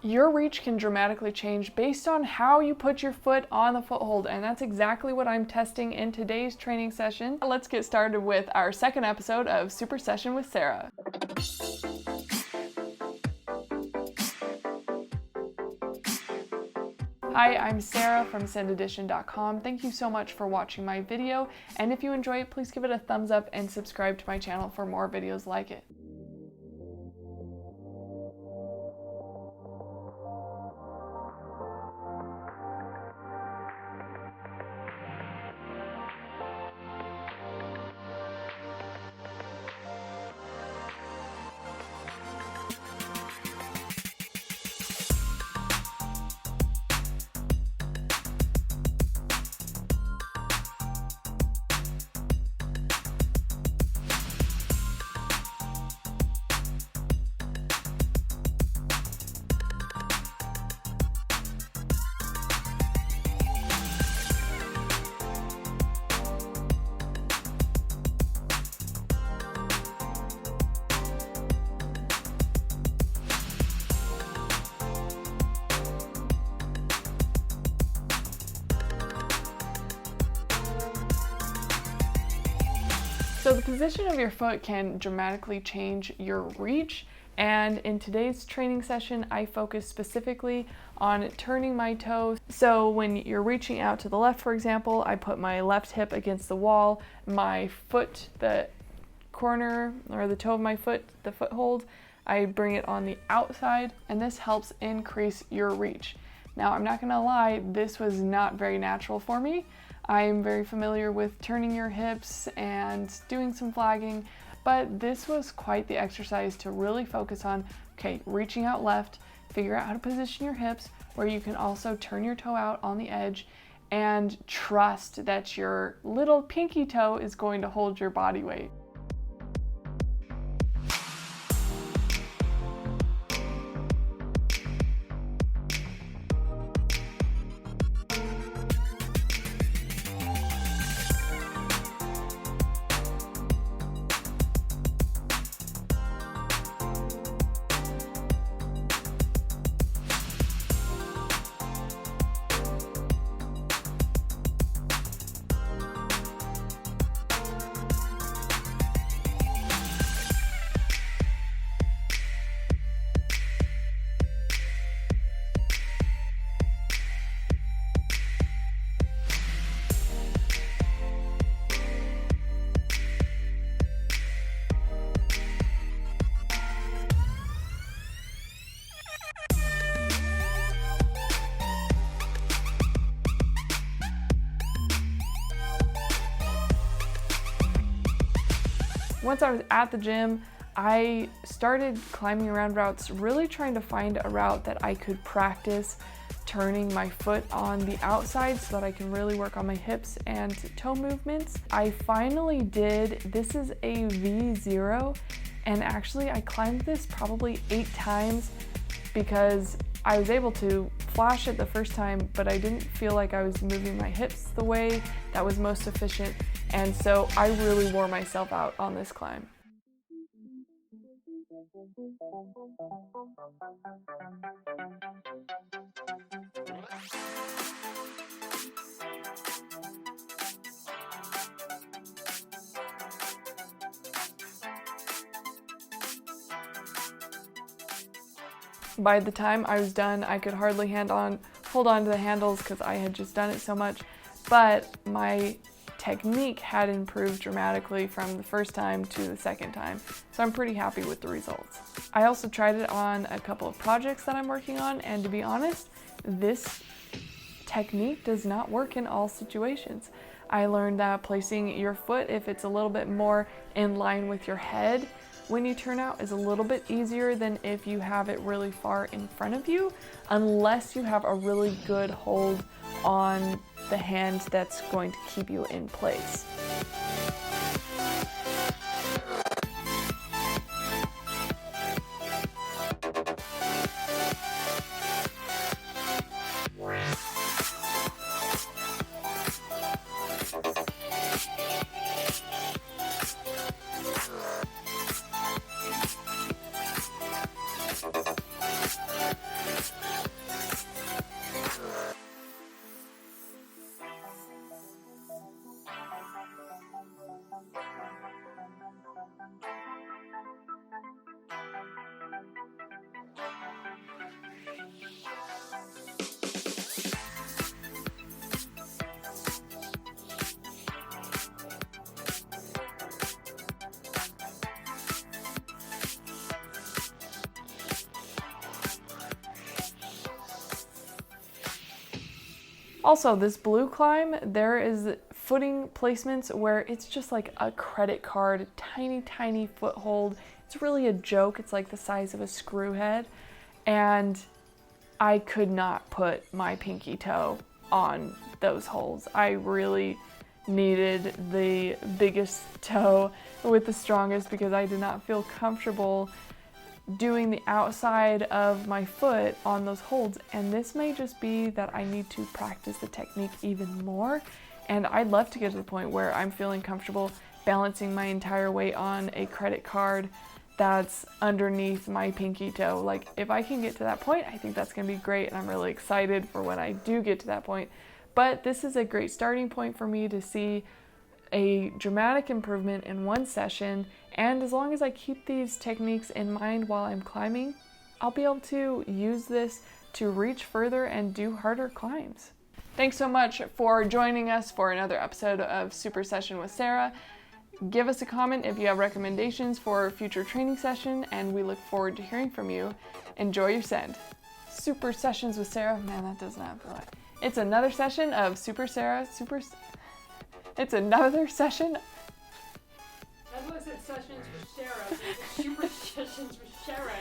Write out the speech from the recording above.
Your reach can dramatically change based on how you put your foot on the foothold, and that's exactly what I'm testing in today's training session. Let's get started with our second episode of Super Session with Sarah. Hi, I'm Sarah from SendEdition.com. Thank you so much for watching my video, and if you enjoy it, please give it a thumbs up and subscribe to my channel for more videos like it. So the position of your foot can dramatically change your reach, and in today's training session I focus specifically on turning my toes. So when you're reaching out to the left, for example, I put my left hip against the wall, my foot, the corner or the toe of my foot, the foothold, I bring it on the outside, and this helps increase your reach. Now, I'm not gonna lie, this was not very natural for me. I'm very familiar with turning your hips and doing some flagging, but this was quite the exercise to really focus on, okay, reaching out left, figure out how to position your hips, where you can also turn your toe out on the edge, and trust that your little pinky toe is going to hold your body weight. Once I was at the gym, I started climbing around routes, really trying to find a route that I could practice turning my foot on the outside so that I can really work on my hips and toe movements. I finally did, this is a V0, and actually I climbed this probably 8 times because I was able to flash it the first time, but I didn't feel like I was moving my hips the way that was most efficient, and so I really wore myself out on this climb. By the time I was done, I could hardly hold on to the handles because I had just done it so much, but my technique had improved dramatically from the first time to the second time, so I'm pretty happy with the results. I also tried it on a couple of projects that I'm working on, and to be honest, this technique does not work in all situations. I learned that placing your foot, if it's a little bit more in line with your head when you turn out, is a little bit easier than if you have it really far in front of you, unless you have a really good hold on the hand that's going to keep you in place. Also, this blue climb, there is footing placements where it's just like a credit card, tiny, tiny foothold. It's really a joke. It's like the size of a screw head. And I could not put my pinky toe on those holes. I really needed the biggest toe with the strongest because I did not feel comfortable doing the outside of my foot on those holds. And this may just be that I need to practice the technique even more. And I'd love to get to the point where I'm feeling comfortable balancing my entire weight on a credit card that's underneath my pinky toe. Like, if I can get to that point, I think that's gonna be great, and I'm really excited for when I do get to that point. But this is a great starting point for me to see a dramatic improvement in one session, and as long as I keep these techniques in mind while I'm climbing, I'll be able to use this to reach further and do harder climbs. Thanks so much for joining us for another episode of Super Session with Sarah. Give us a comment if you have recommendations for a future training session, and we look forward to hearing from you. Enjoy your send. Super Sessions with Sarah. Man, that does not feel right. It's another session of Super Sarah. It's another session. I thought I said sessions with Sarah. Super Sessions with Sarah.